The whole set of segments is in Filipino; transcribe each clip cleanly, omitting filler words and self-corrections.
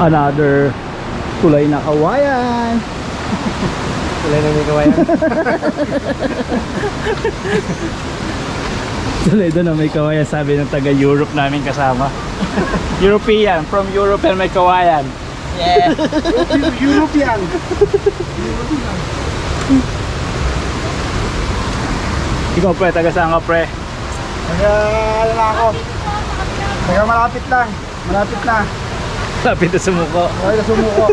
Another tulay na kawayan. Tulay na may kawayan. Tulay doon na may kawayan, sabi ng taga Europe namin kasama. European, from Europe and may kawayan. Yeah. European. Ikaw pre, taga saan ka pre? Ano na ako? Taga malapit lang. Malapit na. Lapit na sumuko. Okay na sumuko.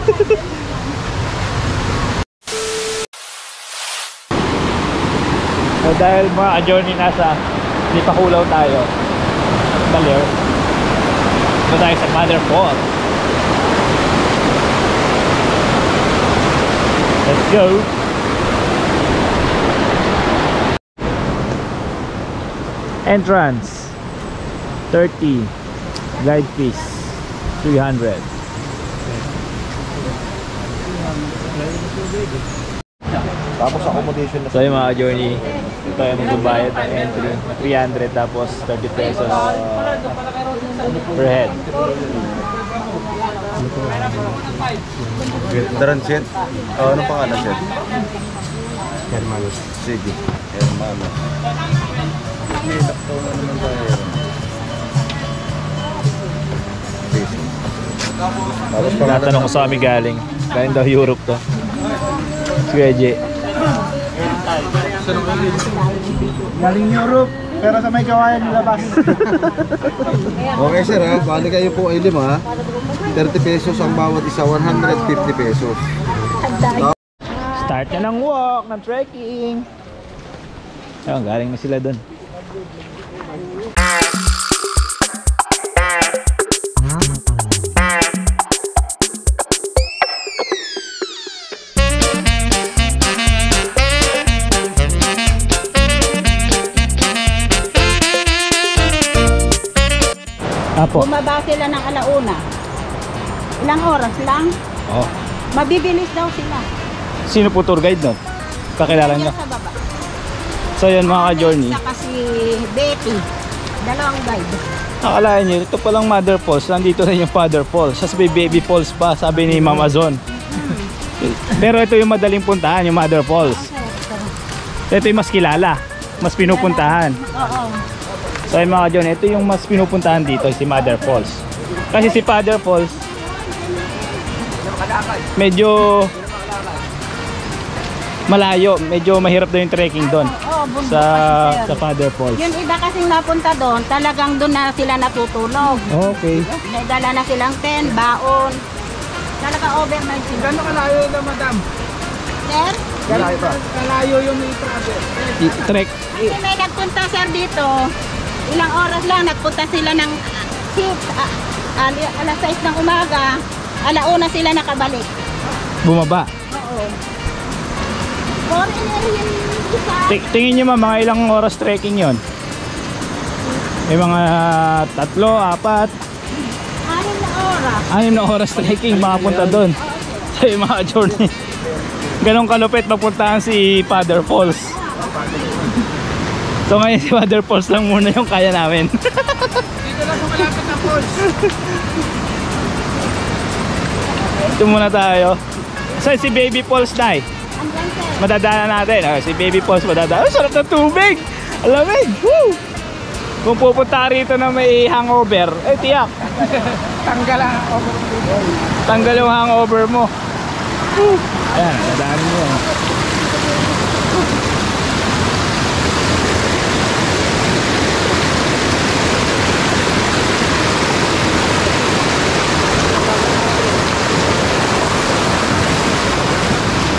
So dahil mga ka-journey nasa hindi pa kulaw tayo, Baliw, ito tayo sa Mother Falls. Let's go! Entrance 30, guide fees 300. Tapos accommodation na. So yung mga journey, ito yung magbabayad ng entry 300 tapos 30 pesos per head. Daran Shed? Ano pangalan Shed? Hermanos. Sige, Hermanos. May lakto na naman tayo. Tapos Natanong ko sa kami galing daw Europe to. Sige, J. Galing Europe, pero sa may kawayan nilabas. Okay sir ha, bali kayo po ay 5, 30 pesos ang bawat isa, 150 pesos. Start na ng walk, ng trekking. Ayun, galing na sila doon. Apo. Bumaba sila ng alauna. Ilang oras lang? Oh. Mabibilis daw sila. Sino po tour guide nun? Kakilala nyo? Sa baba. So yun mga ka-journey. Saka si Betty. Dalawang guide. Nakalain nyo, ito palang Mother Falls. Nandito na yung Father Falls. Sa Baby Falls pa, sabi ni Mama Zon. Pero ito yung madaling puntahan, yung Mother Falls. Ito yung mas kilala, mas pinupuntahan. Oo. So yung mga ka-journey, ito yung mas pinupuntahan dito, si Mother Falls. Kasi si Father Falls, medyo malayo, medyo mahirap daw yung trekking doon. Sa Father Falls. Yung iba kasing napunta doon, talagang doon na sila natutulog. Okay. May dala na silang tent, baon. Talaga overnight sila. Gano'n kalayo na madam? Sir? Kalayo yung Trek. Kasi may nagpunta sir dito. Ilang oras lang, nagpunta sila ng 6, alas 6 ng umaga. Alauna sila nakabalik. Bumaba. Oo. Foreigner yung isa. Tingin nyo mga ilang oras trekking yon? May mga 3, 4 6 na na oras. oras trekking makapunta doon. Sa mga journey. Ganong kalupit mapuntahan si Father Falls. So ngayon si Father Falls lang muna yung kaya namin. Dito lang sa malapit na falls. Ito muna tayo. So si Baby Falls na eh. Andyan sir. Madadaanan natin. Si Baby Falls madadaanan. Sarap ng tubig! Alamig! Woo! Kung pupunta rito na may hangover, tiyak. Tanggal ang over. Tanggal yung hangover mo. Woo! Ayan, dadaanan mo yan.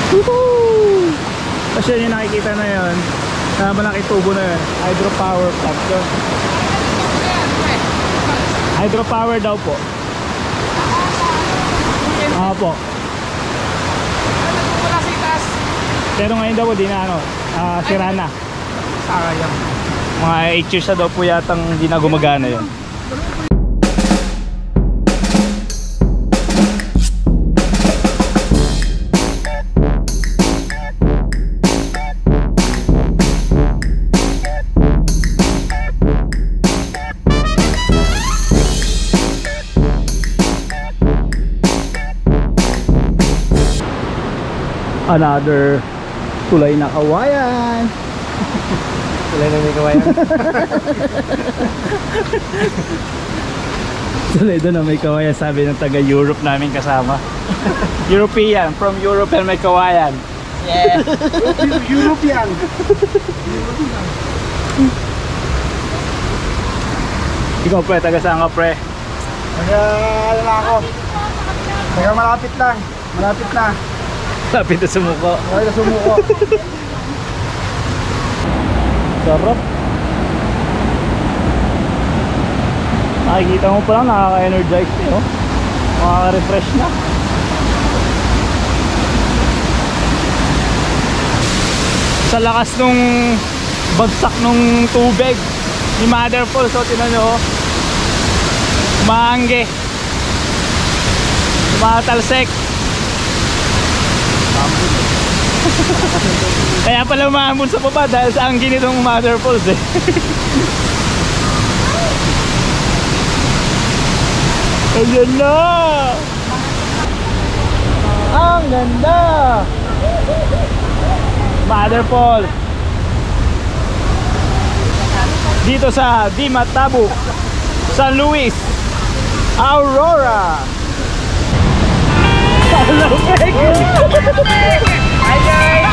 Woohoo! Kasi yun yung nakikita na yun, malaki tubo na yun, hydropower plant yun. Hydropower daw po. Po. Pero ngayon daw po di na sira na. Sayang. Mga 8 years na daw po yatang hindi na gumagana yun. Another tulay na kawayan. Tulay na may kawayan. Tulay doon na may kawayan, sabi ng taga Europe namin kasama. European, from Europe and may kawayan. Yeah. European. Ikaw pre, taga saan ka pre? Ano na ako? Taga malapit lang. Malapit na. Lapit na sumuko. Okay na sumuko. Sarap. Nakikita mo pa lang, nakaka-energize eh, oh. Makaka-refresh na. Sa lakas nung bagsak nung tubig ni Mother Falls, so tinan nyo, oh. Maangge, matalsek. Kaya pala maambun sa baba dahil sa angin nitong Mother Falls eh. Ayan na! Ang ganda! Mother Falls dito sa Dimatabu, San Luis, Aurora. Ay guys!